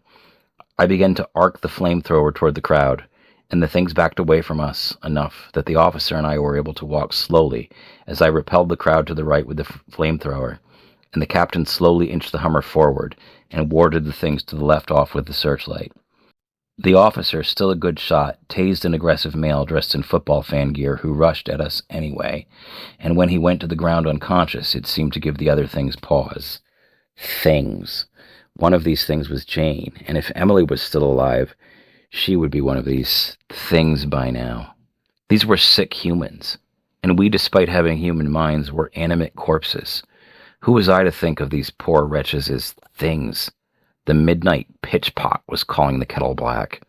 I began to arc the flamethrower toward the crowd, and the things backed away from us enough that the officer and I were able to walk slowly as I repelled the crowd to the right with the flamethrower, and the captain slowly inched the Hummer forward and warded the things to the left off with the searchlight. The officer, still a good shot, tased an aggressive male dressed in football fan gear who rushed at us anyway, and when he went to the ground unconscious, it seemed to give the other things pause. Things. One of these things was Jane, and if Emily was still alive, she would be one of these things by now. These were sick humans, and we, despite having human minds, were animate corpses. Who was I to think of these poor wretches as things? The midnight pitch-pot was calling the kettle black.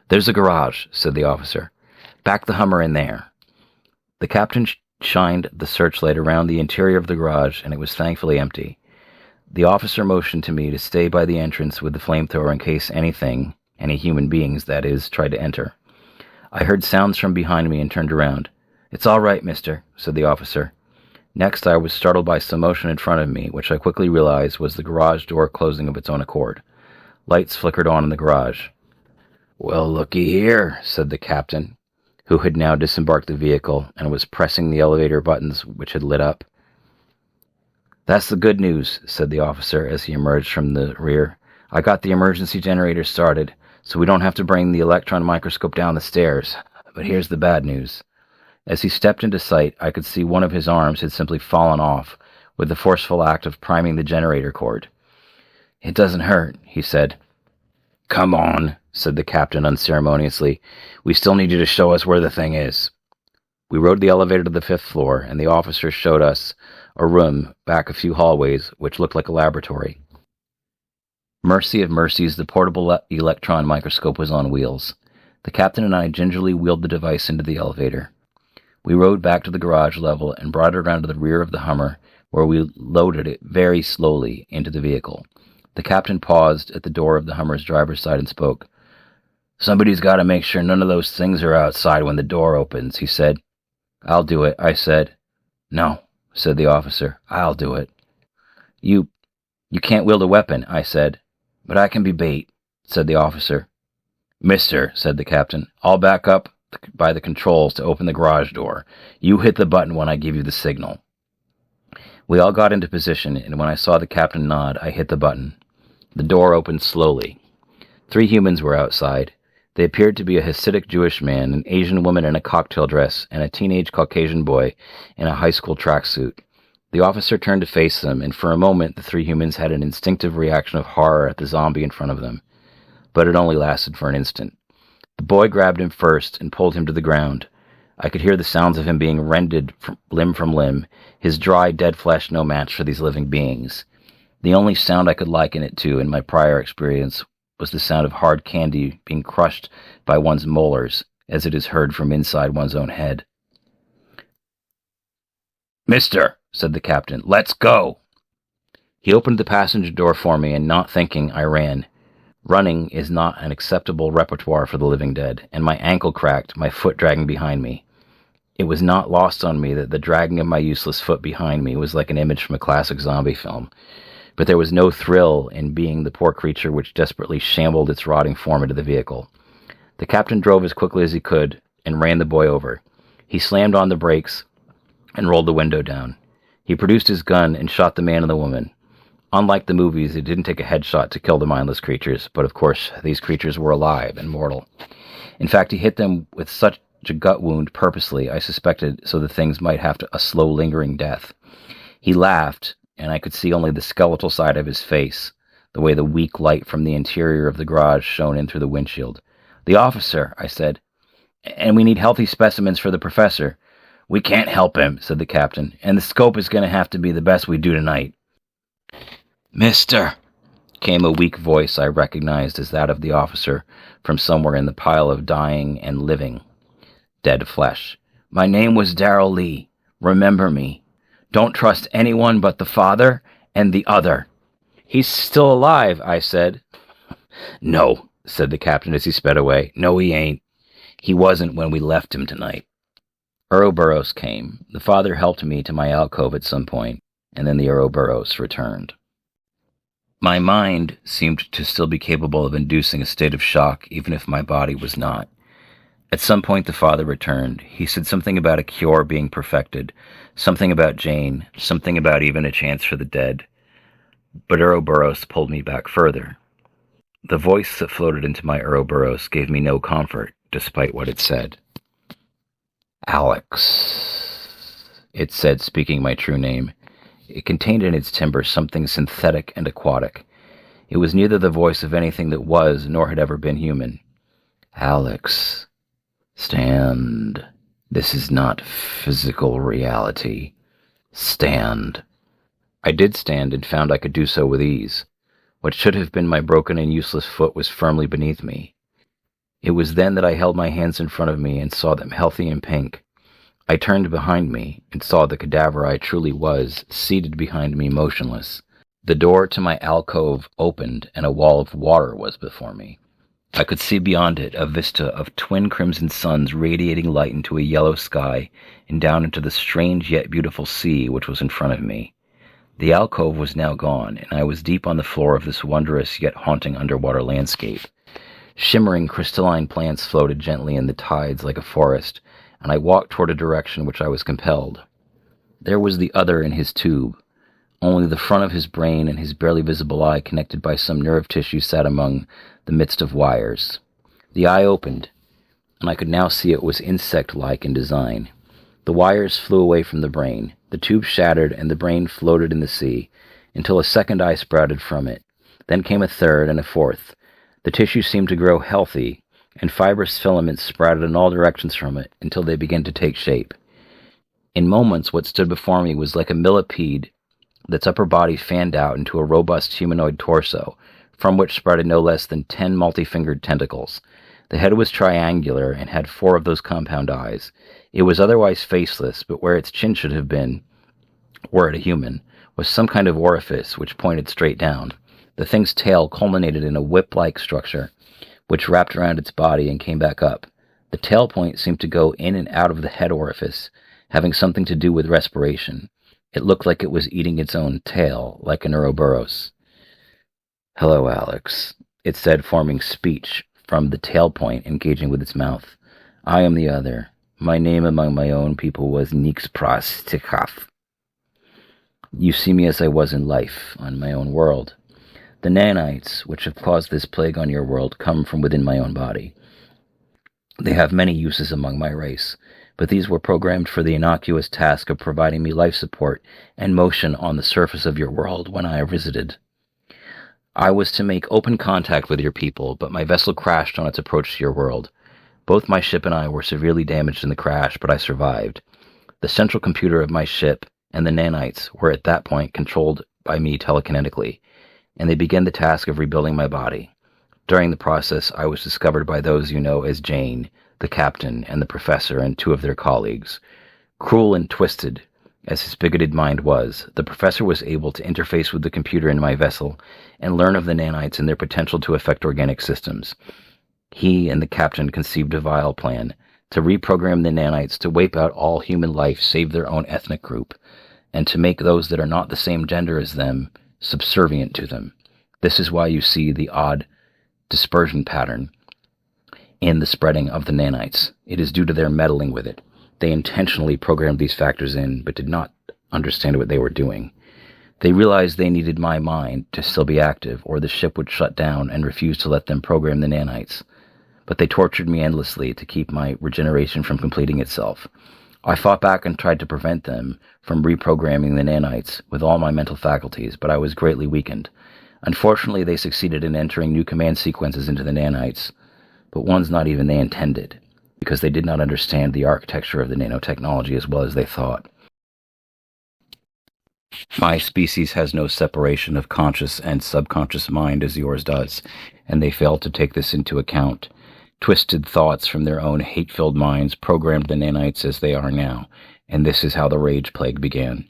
"There's a garage," said the officer. "Back the Hummer in there." The captain shined the searchlight around the interior of the garage, and it was thankfully empty. The officer motioned to me to stay by the entrance with the flamethrower in case any human beings, that is, tried to enter. I heard sounds from behind me and turned around. "It's all right, mister," said the officer. Next, I was startled by some motion in front of me, which I quickly realized was the garage door closing of its own accord. Lights flickered on in the garage. "Well, looky here," said the captain, who had now disembarked the vehicle and was pressing the elevator buttons which had lit up. "That's the good news," said the officer as he emerged from the rear. "I got the emergency generator started, so we don't have to bring the electron microscope down the stairs. But here's the bad news." As he stepped into sight, I could see one of his arms had simply fallen off with the forceful act of priming the generator cord. "It doesn't hurt," he said. "Come on," said the captain unceremoniously. "We still need you to show us where the thing is." We rode the elevator to the 5th floor, and the officer showed us a room back a few hallways, which looked like a laboratory. Mercy of mercies, the portable electron microscope was on wheels. The captain and I gingerly wheeled the device into the elevator. We rode back to the garage level and brought it around to the rear of the Hummer, where we loaded it very slowly into the vehicle. The captain paused at the door of the Hummer's driver's side and spoke. "Somebody's got to make sure none of those things are outside when the door opens," he said. "I'll do it," I said. "No," said the officer. "I'll do it." You can't wield a weapon," I said. "But I can be bait," said the officer. "Mister," said the captain, "I'll back up by the controls to open the garage door. You hit the button when I give you the signal." We all got into position, and when I saw the captain nod, I hit the button. The door opened slowly. 3 humans were outside. They appeared to be a Hasidic Jewish man, an Asian woman in a cocktail dress, and a teenage Caucasian boy in a high school tracksuit. The officer turned to face them, and for a moment the 3 humans had an instinctive reaction of horror at the zombie in front of them. But it only lasted for an instant. The boy grabbed him first and pulled him to the ground. I could hear the sounds of him being rended limb from limb, his dry, dead flesh no match for these living beings. The only sound I could liken it to in my prior experience was the sound of hard candy being crushed by one's molars, as it is heard from inside one's own head. "Mister," said the captain, "let's go." He opened the passenger door for me, and not thinking, I ran. Running is not an acceptable repertoire for the living dead, and my ankle cracked, my foot dragging behind me. It was not lost on me that the dragging of my useless foot behind me was like an image from a classic zombie film, but there was no thrill in being the poor creature which desperately shambled its rotting form into the vehicle. The captain drove as quickly as he could and ran the boy over. He slammed on the brakes and rolled the window down. He produced his gun and shot the man and the woman. Unlike the movies, it didn't take a headshot to kill the mindless creatures, but of course, these creatures were alive and mortal. In fact, he hit them with such a gut wound purposely, I suspected, so the things might have a slow, lingering death. He laughed, and I could see only the skeletal side of his face, the way the weak light from the interior of the garage shone in through the windshield. "The officer," I said, "and we need healthy specimens for the professor." "We can't help him," said the captain, "and the scope is going to have to be the best we do tonight." "Mister," came a weak voice I recognized as that of the officer from somewhere in the pile of dying and living dead flesh. "My name was Darrell Lee. Remember me. Don't trust anyone but the father and the other." "He's still alive," I said. "No," said the captain as he sped away. "No, he ain't. He wasn't when we left him tonight." Ouroboros came. The father helped me to my alcove at some point, and then the Ouroboros returned. My mind seemed to still be capable of inducing a state of shock, even if my body was not. At some point the father returned. He said something about a cure being perfected, something about Jane, something about even a chance for the dead. But Ouroboros pulled me back further. The voice that floated into my Ouroboros gave me no comfort, despite what it said. "Alex," it said, speaking my true name. It contained in its timbre something synthetic and aquatic. It was neither the voice of anything that was nor had ever been human. "Alex, stand. This is not physical reality. Stand." I did stand and found I could do so with ease. What should have been my broken and useless foot was firmly beneath me. It was then that I held my hands in front of me and saw them healthy and pink. I turned behind me and saw the cadaver I truly was, seated behind me motionless. The door to my alcove opened and a wall of water was before me. I could see beyond it a vista of twin crimson suns radiating light into a yellow sky and down into the strange yet beautiful sea which was in front of me. The alcove was now gone, and I was deep on the floor of this wondrous yet haunting underwater landscape. Shimmering crystalline plants floated gently in the tides like a forest, and I walked toward a direction which I was compelled. There was the other in his tube. Only the front of his brain and his barely visible eye connected by some nerve tissue sat among the midst of wires. The eye opened, and I could now see it was insect-like in design. The wires flew away from the brain. The tube shattered, and the brain floated in the sea, until a second eye sprouted from it. Then came a third and a fourth. The tissue seemed to grow healthy, and fibrous filaments sprouted in all directions from it, until they began to take shape. In moments, what stood before me was like a millipede that's upper body fanned out into a robust humanoid torso, from which sprouted no less than 10 multi-fingered tentacles. The head was triangular and had 4 of those compound eyes. It was otherwise faceless, but where its chin should have been, were it a human, was some kind of orifice which pointed straight down. The thing's tail culminated in a whip-like structure, which wrapped around its body and came back up. The tail point seemed to go in and out of the head orifice, having something to do with respiration. It looked like it was eating its own tail, like an Ouroboros. "Hello, Alex," it said, forming speech from the tail point engaging with its mouth. "I am the other. My name among my own people was Nixprastikov. You see me as I was in life, on my own world. The nanites, which have caused this plague on your world, come from within my own body. They have many uses among my race, but these were programmed for the innocuous task of providing me life support and motion on the surface of your world when I visited. I was to make open contact with your people, but my vessel crashed on its approach to your world. Both my ship and I were severely damaged in the crash, but I survived. The central computer of my ship and the nanites were at that point controlled by me telekinetically, and they began the task of rebuilding my body. During the process, I was discovered by those you know as Jane, the captain, and the professor, and 2 of their colleagues. Cruel and twisted as his bigoted mind was, the professor was able to interface with the computer in my vessel and learn of the nanites and their potential to affect organic systems. He and the captain conceived a vile plan to reprogram the nanites to wipe out all human life save their own ethnic group, and to make those that are not the same gender as them subservient to them. This is why you see the odd dispersion pattern in the spreading of the nanites. It is due to their meddling with it. They intentionally programmed these factors in, but did not understand what they were doing. They realized they needed my mind to still be active, or the ship would shut down, and refused to let them program the nanites. But they tortured me endlessly to keep my regeneration from completing itself. I fought back and tried to prevent them from reprogramming the nanites with all my mental faculties, but I was greatly weakened. Unfortunately, they succeeded in entering new command sequences into the nanites, but ones not even they intended, because they did not understand the architecture of the nanotechnology as well as they thought. My species has no separation of conscious and subconscious mind as yours does, and they failed to take this into account. Twisted thoughts from their own hate-filled minds programmed the nanites as they are now, and this is how the rage plague began.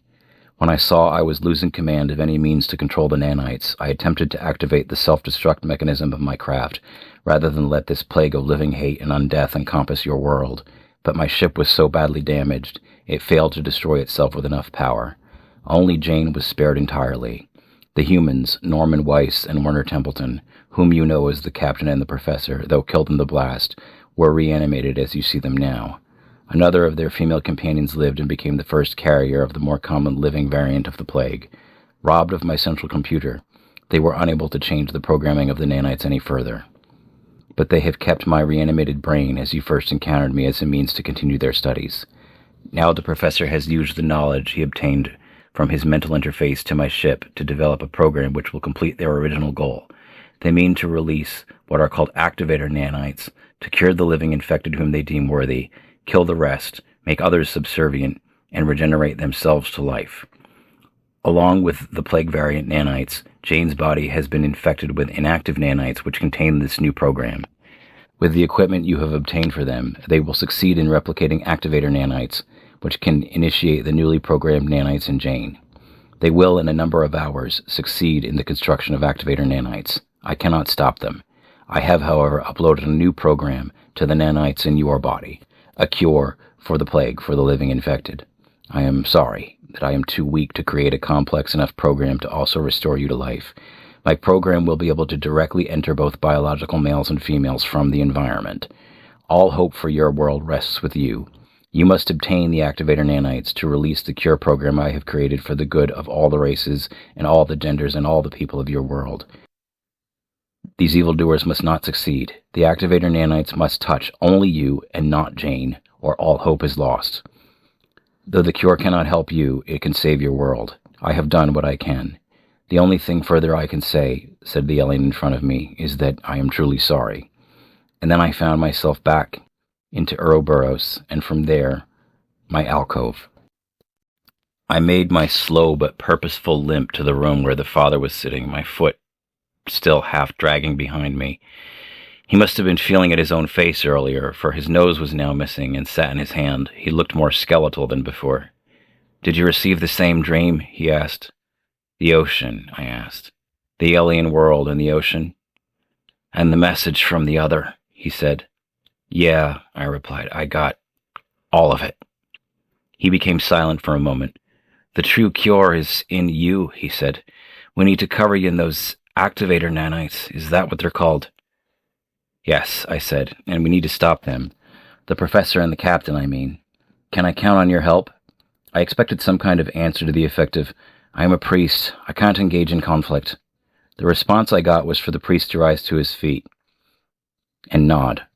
When I saw I was losing command of any means to control the nanites, I attempted to activate the self-destruct mechanism of my craft, rather than let this plague of living hate and undeath encompass your world. But my ship was so badly damaged, it failed to destroy itself with enough power. Only Jane was spared entirely. The humans, Norman Weiss and Werner Templeton, whom you know as the captain and the professor, though killed in the blast, were reanimated as you see them now. Another of their female companions lived and became the first carrier of the more common living variant of the plague. Robbed of my central computer, they were unable to change the programming of the nanites any further. But they have kept my reanimated brain as you first encountered me as a means to continue their studies. Now the professor has used the knowledge he obtained from his mental interface to my ship to develop a program which will complete their original goal. They mean to release what are called activator nanites to cure the living infected whom they deem worthy, kill the rest, make others subservient, and regenerate themselves to life. Along with the plague variant nanites, Jane's body has been infected with inactive nanites which contain this new program. With the equipment you have obtained for them, they will succeed in replicating activator nanites, which can initiate the newly programmed nanites in Jane. They will, in a number of hours, succeed in the construction of activator nanites. I cannot stop them. I have, however, uploaded a new program to the nanites in your body, a cure for the plague for the living infected. I am sorry that I am too weak to create a complex enough program to also restore you to life. My program will be able to directly enter both biological males and females from the environment. All hope for your world rests with you. You must obtain the activator nanites to release the cure program I have created for the good of all the races and all the genders and all the people of your world. These evildoers must not succeed. The activator nanites must touch only you and not Jane, or all hope is lost. Though the cure cannot help you, it can save your world. I have done what I can. The only thing further I can say, said the alien in front of me, is that I am truly sorry. And then I found myself back into Ouroboros, and from there, my alcove. I made my slow but purposeful limp to the room where the father was sitting, my foot still half dragging behind me. He must have been feeling at his own face earlier, for his nose was now missing and sat in his hand. He looked more skeletal than before. Did you receive the same dream? He asked. The ocean, I asked. The alien world and the ocean? And the message from the other, he said. Yeah, I replied. I got all of it. He became silent for a moment. The true cure is in you, he said. We need to cover you in those activator nanites. Is that what they're called? Yes, I said, and we need to stop them. The professor and the captain, I mean. Can I count on your help? I expected some kind of answer to the effect of, I am a priest. I can't engage in conflict. The response I got was for the priest to rise to his feet and nod.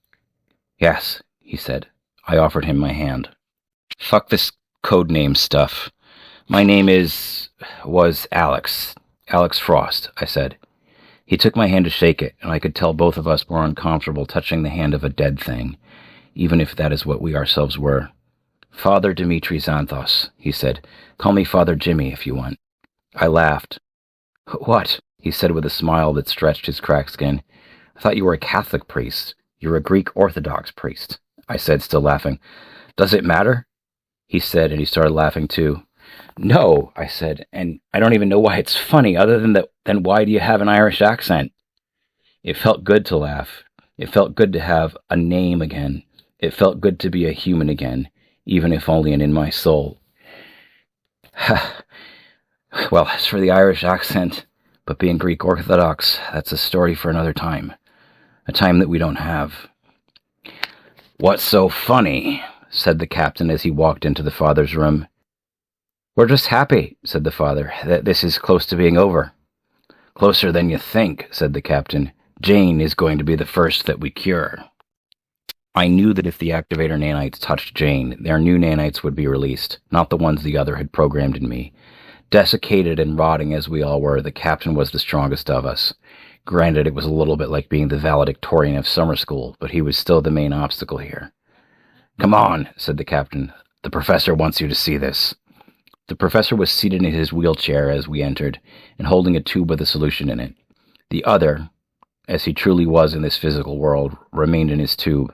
Yes, he said. I offered him my hand. Fuck this codename stuff. My name was Alex. Alex Frost, I said. He took my hand to shake it, and I could tell both of us were uncomfortable touching the hand of a dead thing, even if that is what we ourselves were. Father Dimitri Xanthos, he said. Call me Father Jimmy if you want. I laughed. What? He said with a smile that stretched his cracked skin. I thought you were a Catholic priest. You're a Greek Orthodox priest, I said, still laughing. Does it matter? He said, and he started laughing too. No, I said, and I don't even know why it's funny, other than that. Then why do you have an Irish accent? It felt good to laugh. It felt good to have a name again. It felt good to be a human again, even if only in my soul. Well, as for the Irish accent, but being Greek Orthodox, that's a story for another time. A time that we don't have. What's so funny? Said the captain as he walked into the father's room. We're just happy, said the father, that this is close to being over. Closer than you think, said the captain. Jane is going to be the first that we cure. I knew that if the activator nanites touched Jane, their new nanites would be released, not the ones the other had programmed in me. Desiccated and rotting as we all were, the captain was the strongest of us. Granted, it was a little bit like being the valedictorian of summer school, but he was still the main obstacle here. Come on, said the captain. The professor wants you to see this. The professor was seated in his wheelchair as we entered, and holding a tube with a solution in it. The other, as he truly was in this physical world, remained in his tube.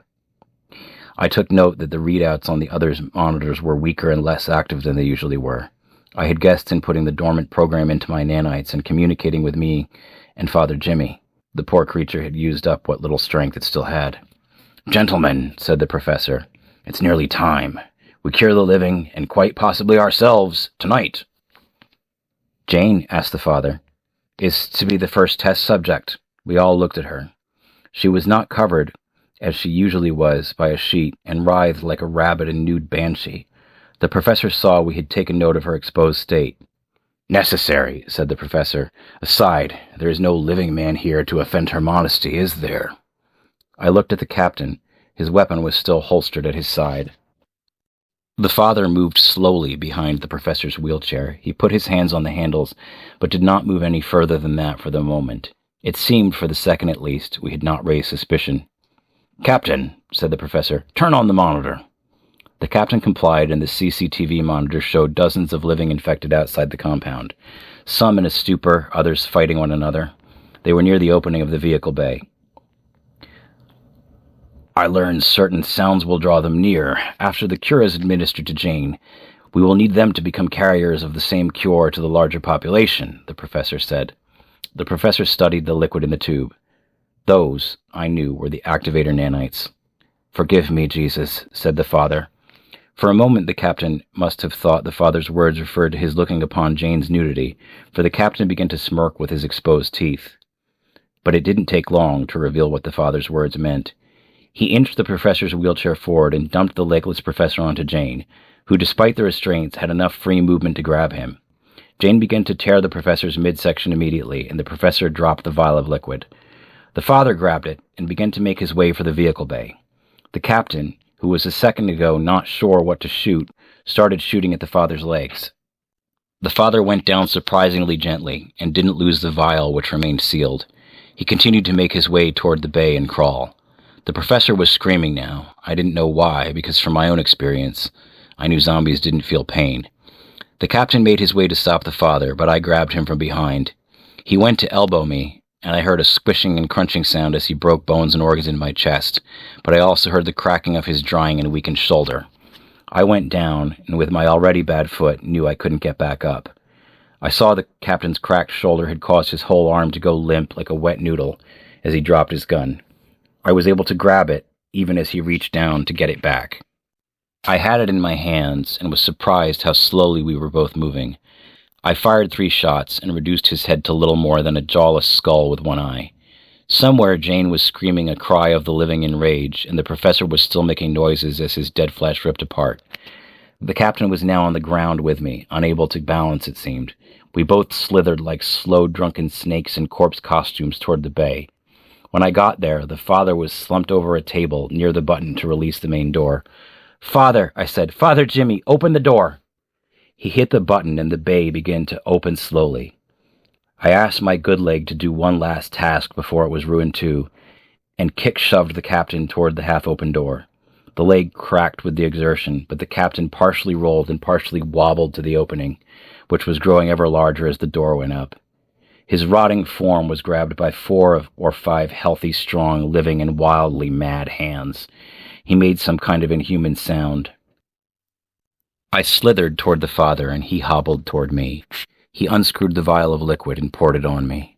I took note that the readouts on the other's monitors were weaker and less active than they usually were. I had guessed in putting the dormant program into my nanites and communicating with me and Father Jimmy. The poor creature had used up what little strength it still had. Gentlemen, said the professor, it's nearly time. We cure the living, and quite possibly ourselves, tonight. Jane, asked the father, is to be the first test subject. We all looked at her. She was not covered, as she usually was, by a sheet, and writhed like a rabid and nude banshee. The professor saw we had taken note of her exposed state. Necessary, said the professor. Aside, there is no living man here to offend her modesty, is there? I looked at the captain. His weapon was still holstered at his side. The father moved slowly behind the professor's wheelchair. He put his hands on the handles, but did not move any further than that for the moment. It seemed, for the second at least, we had not raised suspicion. Captain, said the professor, turn on the monitor. The captain complied, and the CCTV monitor showed dozens of living infected outside the compound, some in a stupor, others fighting one another. They were near the opening of the vehicle bay. I learned certain sounds will draw them near. After the cure is administered to Jane, we will need them to become carriers of the same cure to the larger population, the professor said. The professor studied the liquid in the tube. Those, I knew, were the activator nanites. "Forgive me, Jesus," said the father. For a moment the captain must have thought the father's words referred to his looking upon Jane's nudity, for the captain began to smirk with his exposed teeth. But it didn't take long to reveal what the father's words meant. He inched the professor's wheelchair forward and dumped the legless professor onto Jane, who, despite the restraints, had enough free movement to grab him. Jane began to tear the professor's midsection immediately, and the professor dropped the vial of liquid. The father grabbed it and began to make his way for the vehicle bay. The captain, who was a second ago not sure what to shoot, started shooting at the father's legs. The father went down surprisingly gently and didn't lose the vial, which remained sealed. He continued to make his way toward the bay and crawl. The professor was screaming now. I didn't know why, because from my own experience, I knew zombies didn't feel pain. The captain made his way to stop the father, but I grabbed him from behind. He went to elbow me, and I heard a squishing and crunching sound as he broke bones and organs in my chest, but I also heard the cracking of his drying and weakened shoulder. I went down, and with my already bad foot, knew I couldn't get back up. I saw the captain's cracked shoulder had caused his whole arm to go limp like a wet noodle as he dropped his gun. I was able to grab it, even as he reached down to get it back. I had it in my hands and was surprised how slowly we were both moving. I fired 3 shots and reduced his head to little more than a jawless skull with one eye. Somewhere Jane was screaming a cry of the living in rage, and the professor was still making noises as his dead flesh ripped apart. The captain was now on the ground with me, unable to balance, it seemed. We both slithered like slow, drunken snakes in corpse costumes toward the bay. When I got there, the father was slumped over a table near the button to release the main door. "Father," I said, "Father Jimmy, open the door." He hit the button and the bay began to open slowly. I asked my good leg to do one last task before it was ruined too, and kick-shoved the captain toward the half-open door. The leg cracked with the exertion, but the captain partially rolled and partially wobbled to the opening, which was growing ever larger as the door went up. His rotting form was grabbed by 4 or 5 healthy, strong, living, and wildly mad hands. He made some kind of inhuman sound. I slithered toward the father, and he hobbled toward me. He unscrewed the vial of liquid and poured it on me.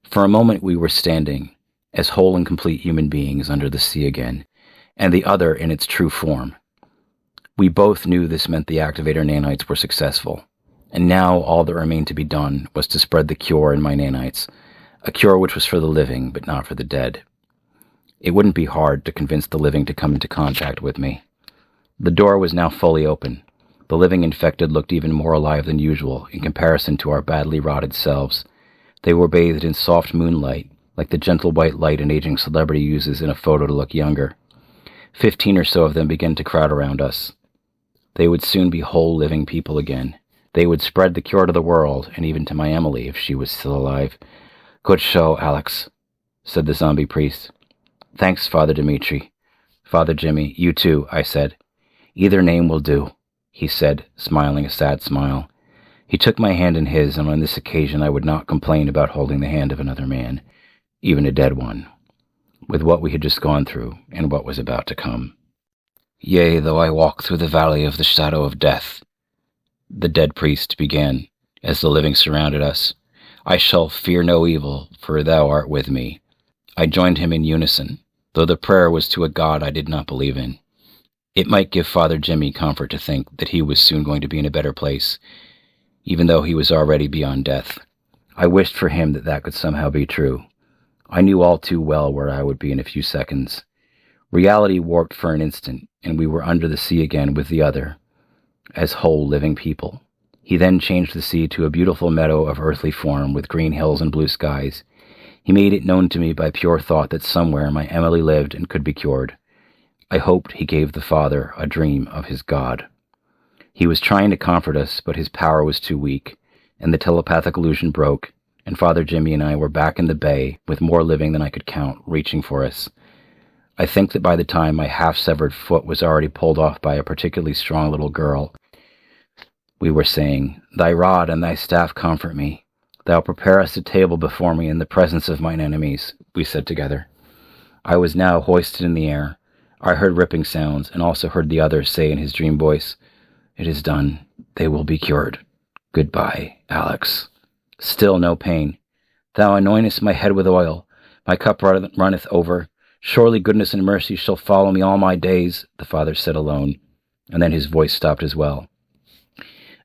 For a moment we were standing, as whole and complete human beings under the sea again, and the other in its true form. We both knew this meant the activator nanites were successful, and now all that remained to be done was to spread the cure in my nanites, a cure which was for the living but not for the dead. It wouldn't be hard to convince the living to come into contact with me. The door was now fully open. The living infected looked even more alive than usual in comparison to our badly rotted selves. They were bathed in soft moonlight, like the gentle white light an aging celebrity uses in a photo to look younger. 15 or so of them began to crowd around us. They would soon be whole living people again. They would spread the cure to the world, and even to my Emily if she was still alive. "Good show, Alex," said the zombie priest. "Thanks, Father Dimitri." "Father Jimmy, you too," I said. "Either name will do," he said, smiling a sad smile. He took my hand in his, and on this occasion I would not complain about holding the hand of another man, even a dead one, with what we had just gone through and what was about to come. "Yea, though I walk through the valley of the shadow of death," the dead priest began, as the living surrounded us, "I shall fear no evil, for thou art with me." I joined him in unison, though the prayer was to a God I did not believe in. It might give Father Jimmy comfort to think that he was soon going to be in a better place, even though he was already beyond death. I wished for him that that could somehow be true. I knew all too well where I would be in a few seconds. Reality warped for an instant, and we were under the sea again with the other, as whole living people. He then changed the sea to a beautiful meadow of earthly form with green hills and blue skies. He made it known to me by pure thought that somewhere my Emily lived and could be cured. I hoped he gave the Father a dream of his God. He was trying to comfort us, but his power was too weak, and the telepathic illusion broke, and Father Jimmy and I were back in the bay with more living than I could count, reaching for us. I think that by the time my half-severed foot was already pulled off by a particularly strong little girl, we were saying, "Thy rod and thy staff comfort me. Thou preparest a table before me in the presence of mine enemies," we said together. I was now hoisted in the air. I heard ripping sounds, and also heard the other say in his dream voice, "It is done. They will be cured. Goodbye, Alex." Still no pain. "Thou anointest my head with oil. My cup runneth over. Surely goodness and mercy shall follow me all my days, the father said alone, and then his voice stopped as well.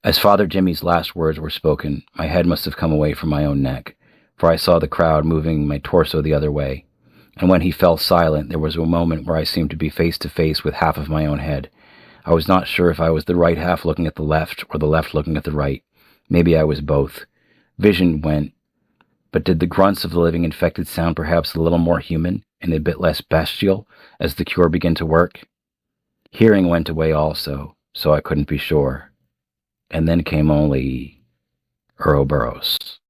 As Father Jimmy's last words were spoken, my head must have come away from my own neck, for I saw the crowd moving my torso the other way, and when he fell silent, there was a moment where I seemed to be face to face with half of my own head. I was not sure if I was the right half looking at the left, or the left looking at the right. Maybe I was both. Vision went, but did the grunts of the living infected sound perhaps a little more human and a bit less bestial as the cure began to work? Hearing went away also, so I couldn't be sure. And then came only Ouroboros.